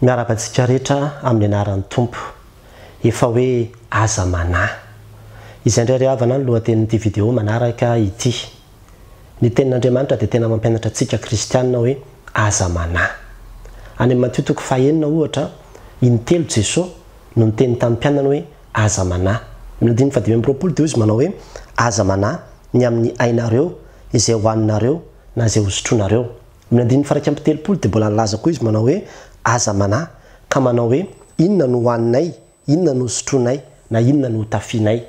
miarakantsika rehetra amin'ny anaran'ny tompo efa hoe aza manahy izay indray ry havana ny lohatenin'ity video manaraka ity ny tenin'Andriamanitra dia tena mampianatra antsika kristianina hoe aza manahy any amin'ny Matio 5 ohatra in-telo Jesosy no niteny tamin'ny mpianany hoe aza manahy ny 5:20 dia izy manao hoe aza manahy ny amin'ny ainareo izay hoaninareo na izay hosotronareo ny 5:30 dia mbola nilaza koa izy manao hoe aza manahy ka manao hoe inona no hoaninay, inona no hosotronay na inona no tafianay.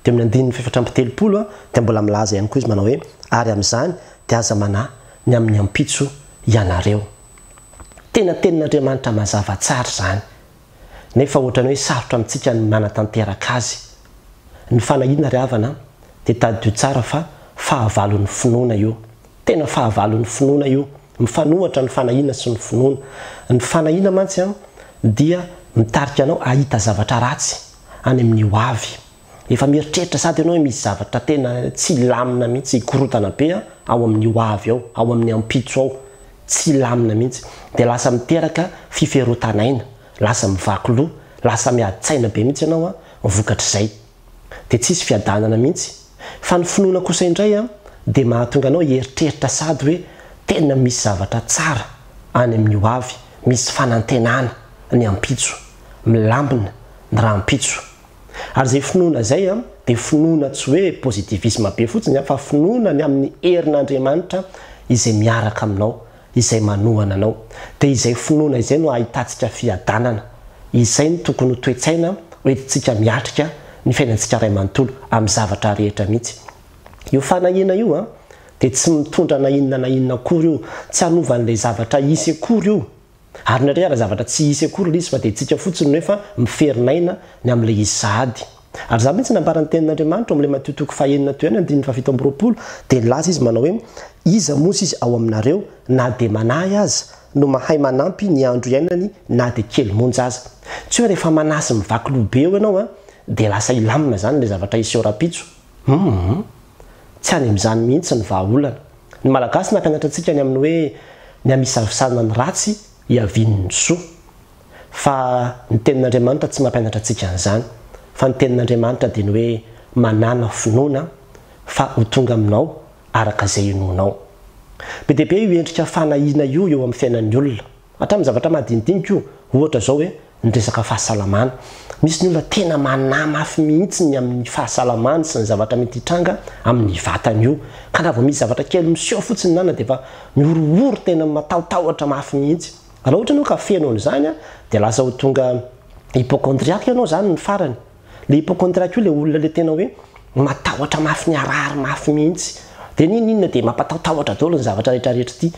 Dia amin'ny 4:30 dia mbola milaza ihany koa izy manao hoe ary amin'izany dia aza manahy ny amin'ny ampitso ianareo. Tena tenin'Andriamanitra mazava tsara zany. Nefa ohatrany hoe sarotra amintsika ny manatanteraka azy. Ny fanahina ry havana dia taddio tsara fa fahavalon'ny finoana io. Tena fahavalon'ny finoana io. Mifanohatra ny fanahina sy ny finoana. Ny fanahina mantsy dia mitarika anao ahita zavatra ratsy any amin'ny hoavy. Efa mieritreritra sady ianao hoe misy zavatra tena tsy lamina mihitsy ikorotana be ao amin'ny hoavy ao, ao amin'ny ampitso ao. Tsy lamina mihitsy. Dia lasa miteraka fiferotanaina, lasa mivaky loha, lasa miaditsaina be mihitsy ianao vokatra izay. Dia tsisy fiadanana mihitsy. Fa ny finoana kosa indray dia mahatonga anao hieritreritra sady hoe tena misy zavatra tsara any amin'ny hoavy, misy fanantenana ny ampitso, milambina ny rahampitso. Ary izay finoana izay dia finoana tsy hoe positivisme be fotsiny fa finoana ny amin'ny herin'Andriamanitra izay miaraka aminao, izay manohana anao. Dia izay finoana izay no ahitantsika fiadanana. Izay no tokony ho toetsaina hoentintsika miatrika ny fiainantsika iray manontolo amin'ny zavatra rehetra mihitsy. Io fanahina io dia tsy mitondra na inona akory io, tsy hanovan'ilay zavatra hisy akory io. Ary ny raha zavatra tsy hisy akory izy fa dia tsika fotsiny nefa miferinayina ny amin'ilay izy sahady. Ary za mihitsy nambarany tenin'Andriamanitra amin'ilay Matio 5:7 dia nilaza izy manao hoe iza moa izy ao aminareo na dia manahy aza no mahay manampy ny andro iainany na dia kely monja aza. Tsy hoe rehefa manasy mivaky lobe eo ianao dia lasa ilamina zany ilay zavatra hisy ora-pitso. Tsy any amin'izany mihitsy ny vahaolana. Ny malagasy nampianatra antsika ny amin'ny hoe ny amisavisana ny ratsy hiavian'ny soa. Fa ny tenin'Andriamanitra tsy mampianatra antsika an'izany. Fa ny tenin'Andriamanitra dia ny hoe manana finoana fa ho tonga aminao araka izay inonao. Be dia be io endrika fanahina io eo amin'ny fiainan'ny olona. Hatramin'ny zavatra madinidinika io, ohatra izao hoe ny resaka fahasalamana. Misy ny olona tena manahy mafy mihitsy ny amin'ny fahasalamana sy ny zavatra mety hitranga amin'ny vatany io. Ka raha vao misy zavatra kely miseho fotsiny nana dia efa miorooro tena matahotahotra mafy mihitsy. Raha ohatra ianao ka feno an'izany dia lasa ho tonga hypocondriaque ianao zany ny farany. Le hypocondriaque io le olona le tena hoe matahotra mafy ny arary mafy mihitsy. Dia ninona dia mampatahotahotra daholo ny zavatra rehetrarehetra ity.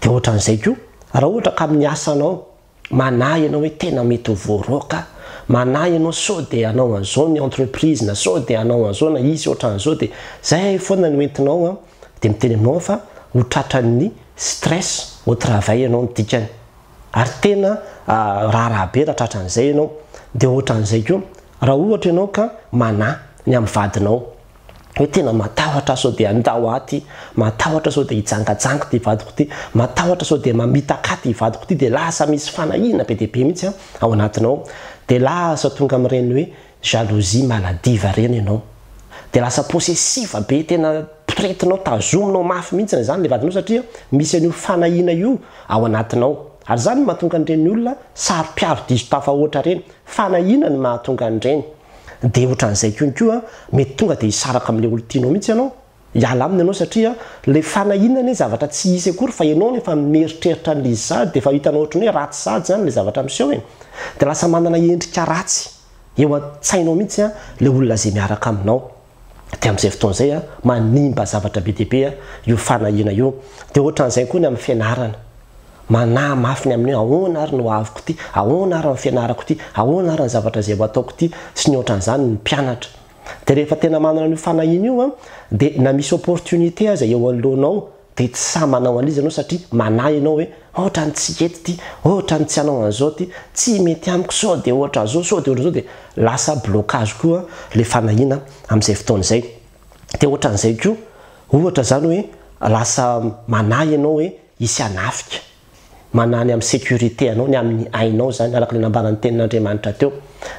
Dia ohatran'izay koa raha ohatra ka amin'ny asanao manahy ianao hoe tena mety ho voaroka, manahy ianao sao dia hanao an'izao ny entreprise na sao dia hanao an'izao na isy ohatran'izao dia zay foana no entinao dia miteny aminao fa ho tratran'ny stress au travail ianao ny dikany. Ary tena raharaha be raha tratran'izay ianao. Dia ohatran'izay koa raha ohatra ianao ka manahy ny amin'ny vadinao hoe tena matahotra sao dia andao aty, matahotra sao dia hijangajanga ty vadiko ty, matahotra sao dia mamitakaty vadiko ty, dia lasa misy fanahina be dia be mihitsy ao anatinao. Dia lasa tonga amin'ireny hoe jalousie maladiva ireny ianao. Dia lasa possessive be, tena piretinao, tazominao mafy mihitsy izany ilay vadinao satria misy an'io fanahina io ao anatinao. Ary zany mahatonga an'ireny olona saro-piaro diso tafahoatra ireny. Fanahina ny mahatonga an'ireny. Dia ohatran'izay koa mety tonga dia hisaraka amin'ilay olo tianao mihitsy ianao. Hiala aminy ianao satria ilay fanahina ny zavatra tsy hisy akory fa ianao nefa mieritreritra an'ilay izy sady dia efa hitanao ohatran'ny hoe ratsy sady zany ilay zavatra miseho e. Dia lasa manana endrika ratsy eo an-tsainao mihitsy ilay olona izay miaraka aminao. Dia amin'izay fotoan'izay manimba zavatra be dia be io fanahina io. Dia ohatran'izay koa ny amin'ny fianarana. Manahy mafy ny amin'ny hoe ahoana ary ny hoaviko ty, ahoana ary ny fianarako ty, ahoana ary ny zavatra izay ho ataoko ty sy ny ohatran'izany ny mpianatra. Dia rehefa tena manana io fanahina io dia na misy opportunité aza eo anoloanao dia tsy sa manao an'izy ianao satria manahy ianao hoe ohatrany tsy ety ty, ohatrany tsy hanao an'izao ty, tsy mety amiko sao dia ohatran'izao, sao dia ohatran'izao, dia lasa blocage koa ilay fanahina amin'izay fotoan'izay. Dia ohatran'izay koa ohatra zany hoe lasa manahy ianao hoe hisy hanafika. manany amin'ny sécurité anao ny amin'ny ainao zany araka le nambaran'ny tenin'Andriamanitra teo.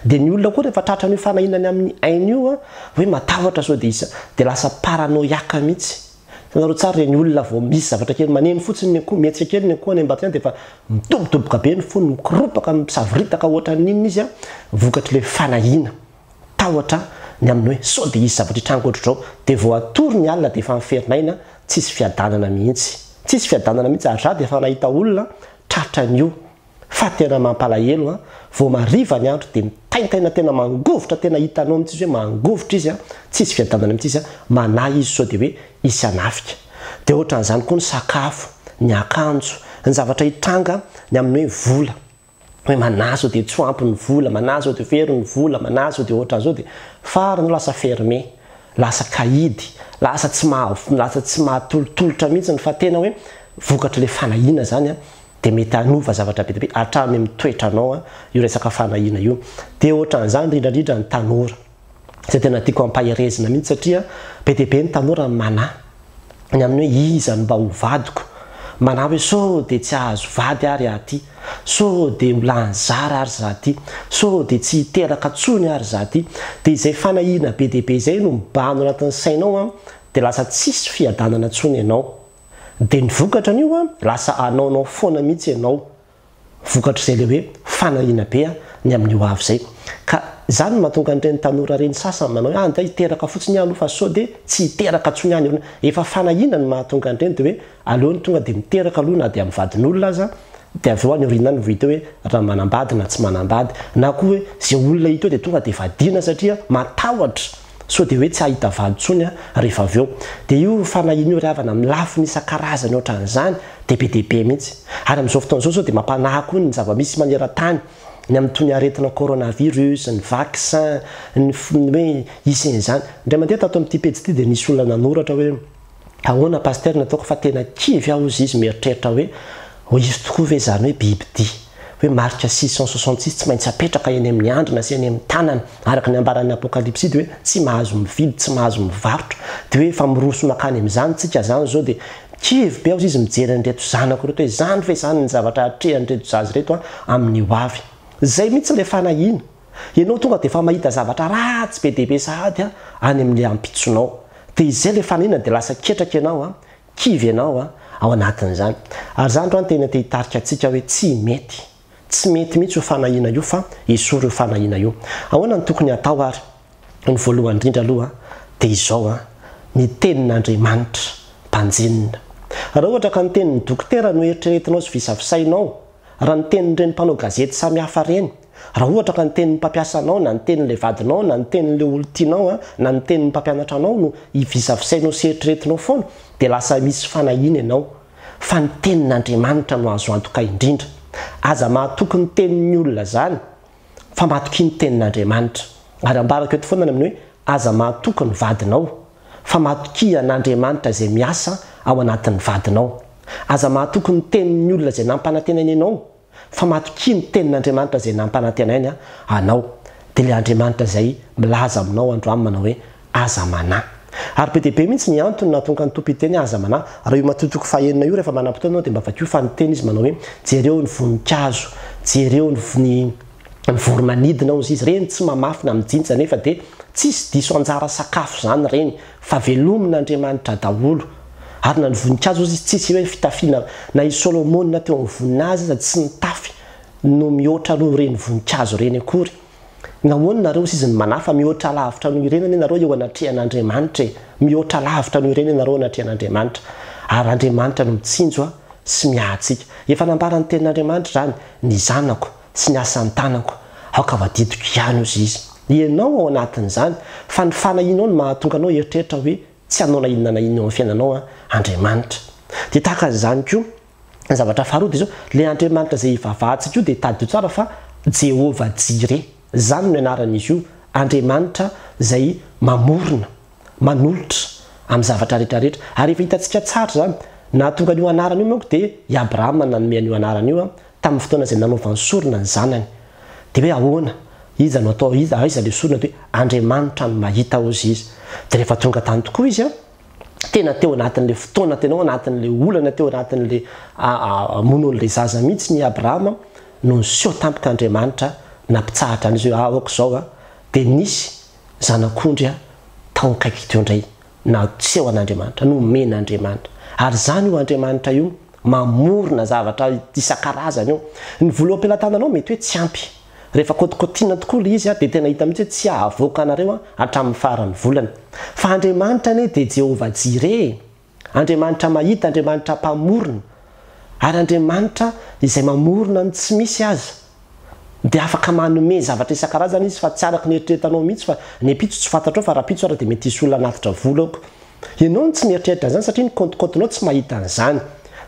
Dia ny olona koa rehefa tratrany io fanahinany amin'ny aina io hoe matavatra sao dia dia lasa paranoïaka mihitsy. Tanareo tsara reny olona vao misy zavatra kely maneno fotsiny ny akoho mihetsika kely ny akoho any am-batiny dia efa mitobotoboka be ny fony mikoropaka misaviritaka ohatran'inona izy vokatry le fanahina tahotra ny amin'ny hoe sao dia isy zavatra hitrango ohatr'izao dia vao atory ny alina dia efa miferin'aina tsisy fiadanana mihitsy. Tsisy fiadanana mihitsy ary raha dia efa nahita olona tratran'io fa tena mampalahelo vao mariva ny andro dia mitaintaina tena mangovotra tena hitanao mihitsy izy hoe mangovotra izy tsisy fiadanana mihitsy izy manahy izy sao dia hoe isy anafika. Dia ohatran'izany koa ny sakafo, ny akanjo, ny zavatra hitranga ny amin'ny hoe vola. Hoe manazo dia tsy ampy ny vola, manazo dia fery ny vola, manazo dia ohatran'izao dia farany lasa fermé, lasa kahidy, lasa tsy mahatolotolotra mihitsy ny fa tena hoe vokatra le fanahina zany dia mety hanova zavatra be dia be hatramy mitoetranao io resaka fanahina io. Dia ohatran'izany indrindrandrindra ny tanora izay tena tiako ampahirezina mihitsy satria be dia be ny tanora manahy ny amin'ny hoe iza no mba ho vadiko, manahy hoe sao dia tsy ahazo vady ary aty, sao dia mbola anjara ary zaty, sao dia tsy hiteraka tsony ary zaty. Dia izay fanahina be dia be izay no mibahano anatin'ny sainao dia lasa tsisy fiadanana tsony ianao. Dia ny vokatra an'io lasa anaonao foana mihitsy ianao vokatra izay le hoe fanahina be ny amin'ny hoavy izay. Ka izany no mahatonga an'ireny tanora reny sasany manao hoe anday hiteraka fotsiny ihany fa sao dia tsy hiteraka tsony ihany. Efa fanahina no mahatonga an'ireny dia hoe aleony tonga dia miteraka aloha na dia amin'ny vadin'olona aza dia avy eo any oriana ny vita hoe raha manambady na tsy manambady na koa hoe izay olona hita eo dia tonga dia vadina satria matahotra sao dia hoe tsy hahita vady tsony rehefa avy eo. Dia io fanahina io rehavana amin'ny lafiny isan-karazany ohatran'izany dia be dia be mihitsy. Ary amin'izao fotoana izao dia mampanahy koa ny zava-misy maneran-tany ny amin'ny toy ny aretina coronavirus, ny vaccin, ny hoe isen'izany. Indray mandeha tato amin'ity pejy ity dia nisy olona nanoratra hoe ahoana paster nataoko fa tena kivy aho izy mieritreritra hoe izy tokoa ve zany hoe bibidia hoe marka 666 tsy maintsy apetraka eny amin'ny andrina sy eny amin'ny tanana araka ny ambaran'ny apokalipsy dia hoe tsy mahazo mividy, tsy mahazo mivarotra dia hoe efa miroso makany amin'izany tsika zany zao dia kivy be aho izy mijery an'ireto zanako reto hoe zany ve zany ny zavatra atrehan'ireto zazy reto amin'ny hoavy. Zay mihitsy le fanahina. Ianao tonga dia efa mahita zavatra ratsy be dia be sahady any amin'le ampitsonao. Dia izay le fanahina dia lasa ketraka ianao kivy ianao ao anatin'izany. Ary zany ro tena te hitarika antsika hoe tsy mety mihitsy io fanahina io fa esory io fanahina io. Ahoana ny tokony atao ary ny voalohany indrindra aloha dia izao ny tenin'Andriamanitra mpanjenina. Raha ohatra ka ny tenin'ny dokotera no eritreretinao sy visavisainao, raha ny tenin'ireny mpanao gazety samihafa reny, raha ohatra ka ny tenin'ny mpampiasanao na ny tenin'le vadinao na ny tenin'le olo-tianao na ny tenin'ny mpampianatra anao no hivisavisainao sy eritreretinao foana dia lasa misy fanahina ianao. Fa ny tenin'Andriamanitra no azo antoka indrindra. Aza mahatoky ny tenin'ny olona zany fa mahatoky ny tenin'Andriamanitra. Ary ambarako eto foana amin'ny hoe aza mahatoky ny vadinao fa mahatoky an'Andriamanitra izay miasa ao anatin'ny vadinao. Aza mahatoky ny tenin'ny olona izay nampanantenany ianao fa mahatoky ny tenin'Andriamanitra izay nampanantenany anao. Dia ilay Andriamanitra izay milaza aminao androany manao hoe aza manahy. Ary be dia be mihitsy ny antony nahatonga ny tompo iteny aza manahy. Raha io matotoko fahenina io rehefa manam-potoana anao dia mba vakio fanoteny izy manao hoe jereo ny voninkazo, jereo ny voromanidina hozy izy reny tsy mamafina mijinja nefa dia tsisy diso anjara sakafo zany reny fa velomin'Andriamanitra daholo. Ary na ny voninkazo izy tsisy hoe fitafiana na i Solomona teo amin'ny voninazy tsy nitafy no mihoatra aloha reny voninkazo reny akory. Nahoana nareo izy ny manahy fa mihoatra lavitra noho ireny nareo eo anatrehan'Andriamanitra mihoatra lavitra noho ireny nareo anatrehan'Andriamanitra. Ary Andriamanitra no mitsinjo sy miahatsika. Efa nambarany tenin'Andriamanitra zany ny zanako sy ny asan'ny tanako aoka vadidiko ihany ozy izy. Ianao ao anatin'izany fa ny fanahinao no mahatonga anao eritreritra hoe tsy hanao na inona na inona amin'ny fiainanao Andriamanitra. Dia tahaka izany koa ny zavatra faharoa dia zao le Andriamanitra izay ivavahantsika io dia tadidio tsara fa Jehova Jire. Zany no anaran'izy io Andriamanitra izay mamorona, manolotra amin'ny zavatra rehetrarehetra. Ary efa hitantsika tsara zany nahatonga an'io anarana io manko dia i Abrahama nanome an'io anarana io tamin'ny fotoana izay nanaovany sorona ny zanany. Dia hoe ahoana iza no atao iza le sorona dia Andriamanitra no mahita ozy izy. Dia rehefa tonga tany tokoa izy tena teo anatin'le fotoana tenao anatin'le olana teo anatin'le monon'le zaza mihitsy ny Abrahama no niseho tampoka Andriamanitra nampitsahatra an'izy hoe aoka zao dia nisy zanak'ondry taonkaiky teo indray na tseho an'Andriamanitra no men'Andriamanitra ary zany io Andriamanitra io mamorona zavatra isan-karazany io ny vola am-pelantananao mety hoe tsy ampy rehefa kotikotiana tokoa le izy dia tena hita mihitsy hoe tsy ahavoaka anareo hatramin'ny farany volana fa Andriamanitra anie dia Jehova Jire Andriamanitra mahita Andriamanitra mpamorona ary Andriamanitra izay mamorona ny tsy misy aza dia afaka manome zavatra isan-karazany izy fa tsy araka ny eritreretanao mihitsy fa ny apitso tsy fantatrao fa raha apitso ara dia mety hisy olona anatitra vola aoko ianao no tsy mieritreritra zany satria ny kotikotinao tsy mahita an'izany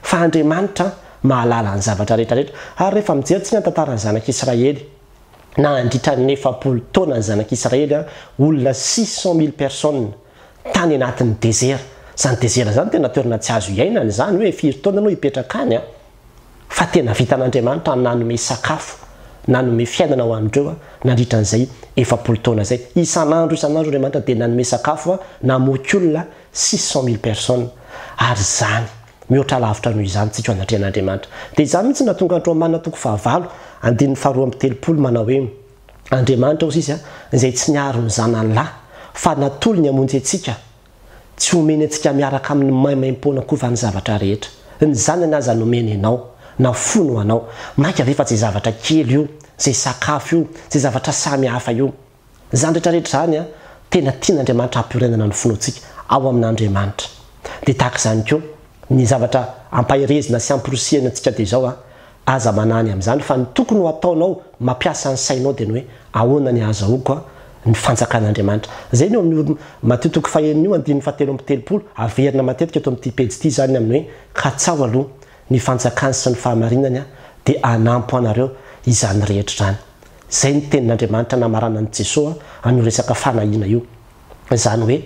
fa Andriamanitra mahalala ny zavatra rehetrarehetra ary rehefa mijery tsy ny tantarany zanak'Israely na andritra ny 40 taona ny zanak'Israely olona 600,000 personnes tany anatin'ny désert zany désert zany tena toerana tsy azo iainana zany hoe firy taona anao hipetraka any fa tena vitan'Andriamanitra nanome sakafo nanome fiainana ho andreo nandritra n'izay 40 taona zay isan'andro Andriamanitra dia nanome sakafo namoky olona 600,000 personnes ary zany mihoatra lavitra noho izany tsika anatrehan'Andriamanitra dia izany mihitsy natonga andro manana toko 9 andin'ny 2 manao hoe Andriamanitra ozy izy izay tsy niaro ny zanany lahy fa natolo ny amonjy antsika tsy homeny antsika miaraka amin'ny maimaim-pona koa ny zavatra rehetra ny zanany aza nomeny ianao na fono anao maika rehefa zay zavatra kely io zay sakafo io zay zavatra samy hafa io zany rehetrarehetra zany tena tian'Andriamanitra hampiorenana ny fonoantsika ao amin'Andriamanitra dia tahaka izany koa ny zavatra ampahirezina sy ampirosiana antsika dia zao aza manany amin'izany fa ny tokony ho ataonao mampiasa ny sainao dia ny hoe ahoana ny azahoako ny fanjakan'Andriamanitra zay ny eo amin'ny Matio toko 1:7 averina matetika eto amin'ity pejy ity zany amin'ny hoe katsao aloha ny fanjakany sy ny fahamarinany dia anampo anareo izany rehetra zany zay ny tenin'Andriamanitra namarana ny Jesosy an'io resaka fanahina io zany hoe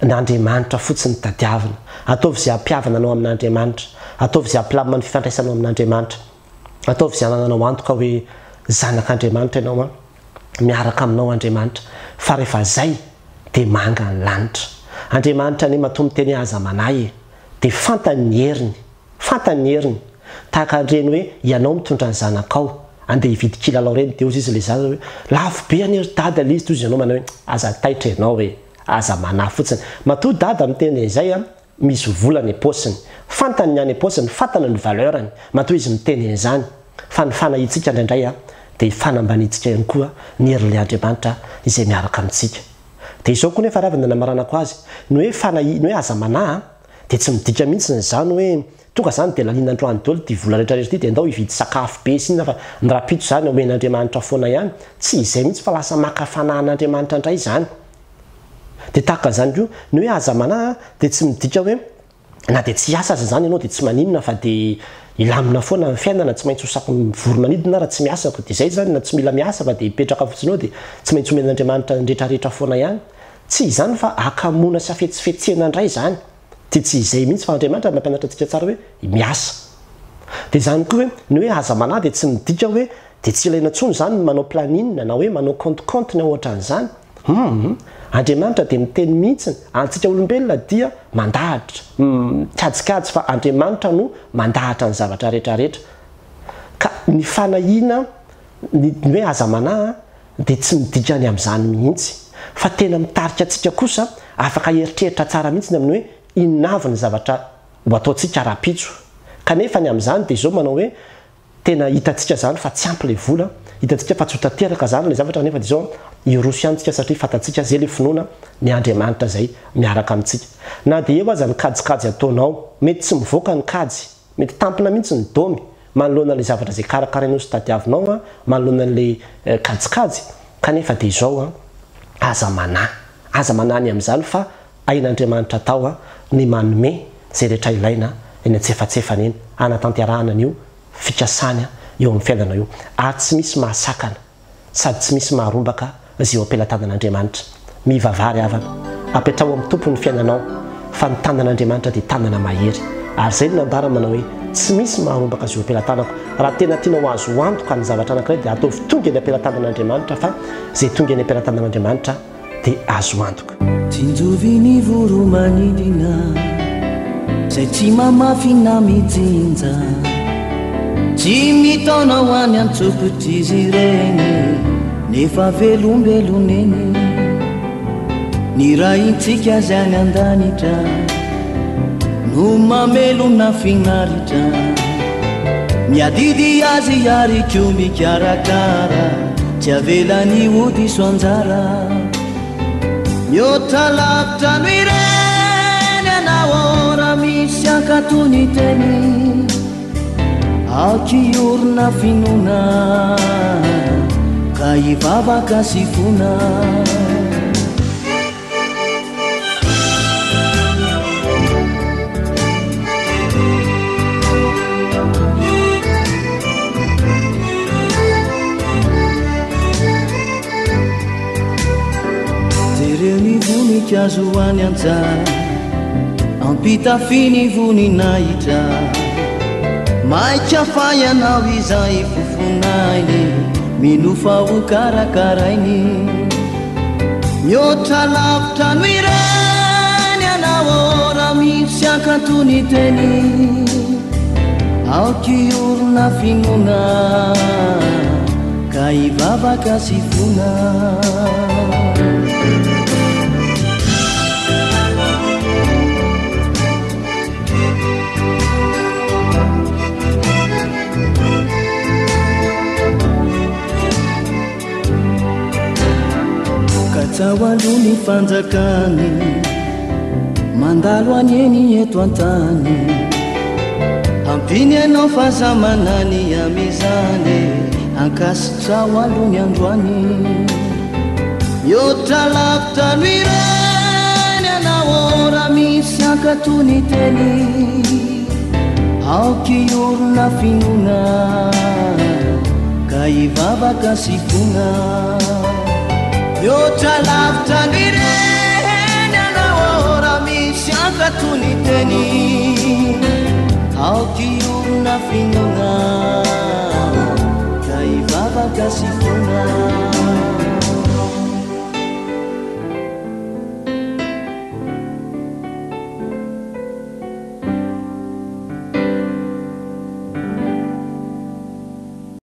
n'Andriamanitra fotsiny tadiavina ataovy izay ampiavana anao amin'Andriamanitra ataovy izay ampilamina ny fifandraisanao amin'Andriamanitra ataovy izay ananao antoka hoe zanak'Andriamanitra ianao miaraka aminao Andriamanitra fa rehefa zay dia manga ny lanitra Andriamanitra ny matombo teny aza manahy dia fantany heriny tahaka andreny hoe ianao mitondra ny zanakao andeha hividy kilalao reny dia ozy izy le zaza hoe lafo be any ery dada le izy toy izy ianao manao hoe aza taitra ianao hoe aza manahy fotsiny matoa dada miteny izay misy volany aposiny fantany ny any aposiny fantany ny valeurany matoa izy miteny izany fa ny fanahitsika indraindray dia fanambanitsika ihany koa ny hery Andriamanitra izay miaraka amintsika dia izao koa nefa ravina namaranako azy ny hoe aza manahy dia tsy midika mihitsy zany hoe tonga zany dia lanin'androany daholo dia vola rehetrarehetra ity dia andao hividy sakafo be sy fa ny rapitso zany omen'Andriamanitra foana ihany tsy izay mihitsy fa lasa maka fanahin'Andriamanitra indray zany dia tahaka zany koa ny hoe aza manahy dia tsy midika hoe na dia tsy asa aza zany ianao dia tsy maninona fa dia ilamina foana ny fiainana tsy maintsy hosako voromanidina raha tsy miasako dia zay zany na tsy mila miasa fa dia hipetraka fotsinao dia tsy maintsy omen'Andriamanitra nrehetrarehetra foana ihany tsy izany fa akamona sy afetsifetsena indray zany dia tsy izay mihitsy fa Andriamanitra mampianatra antsika tsara hoe miasa dia zany koa hoe ny hoe aza manahy dia tsy midika hoe dia tsy ilaina intsony zany manao planinina na hoe manao compte ny ohatran'izany Andriamanitra dia miteny mihitsy antsika olombelona dia mandahatra kajikajy fa Andriamanitra no mandahatra ny zavatra rehetrarehetra ka ny fanahina ny hoe aza manahy dia tsy midika ny amin'izany mihitsy fa tena mitarika antsika kosa afaka heritreritra tsara mihitsy amin'ny hoe inona avy ny zavatra ho ataontsika rapitso kanefa ny amin'izany dia izao manao hoe tena hitantsika zany fa tsy ampy le vola hitantsika fa tsy ho tanteraka zany le zavatra nefa dia izao iroso ihanytsika satria fatantsika zay le finoana ny Andriamanitra zay miaraka amintsika na dia eo aza ny kajikajy ataonao mety tsy mivoaka ny kajy mety tampina mihitsy ny domy manoloana le zavatra zay karakarainao sy tadiavinao manoloana n'le kajikajy kanefa dia izao aza manahy ny amin'izany fa ain'Andriamanitra tao ny manome zay rehetra ilaina eny antsefatsefana eny anatanterahana an'io fikasany eo amin'ny fiainana io ary tsy misy mahasakana sady tsy misy maharombaka zay eo ampelantanan'Andriamanitra mivavary avana apetrao amin'ny tompo ny fiainanao fa ny tanan'Andriamanitra dia tanana mahery ary zay ny nambara manao hoe tsy misy maharombaka zay eo ampelantanako raha tena tianao azo antoka ny zavatra anankiray dia ataovy tonga ny ampelantanan'Andriamanitra fa zay tonga ny ampelantanan'Andriamanitra dia azo antoka. tsinjoviny voro manidina zay tsy mamafina mijinja tsy mitaona ho any antsokotry izy regny nefa velombeloneny ny raintsika azy any an-danitra no mamelona finaritra miadidy azy ary ko mikarakara tsy avelany odiso anjara miota lavitra no ireny anao ora misy ankatony teny akiorona finona ka ivavaka sy fona tereny vonikazo any anjara ampitafiny voninahitra maika fayanao izay fofonainy minofa ho karakarainy mihoatra lavitra no ireny anao ora misy ankatony teny aokiorona finona ka ivavaka sy fona katsaoalony fanjakany mandalo anyeny eto antany ampiny anao fazamanany amizany ankasitrao alony androany mihoatra lavitra no ireny anao ora misy ankatony teny aokiorona finona ka ivavaka sy fona mihoatra lavitra no ireny anao ora misy ankatony teny aokiorona finona ka ivavaka sy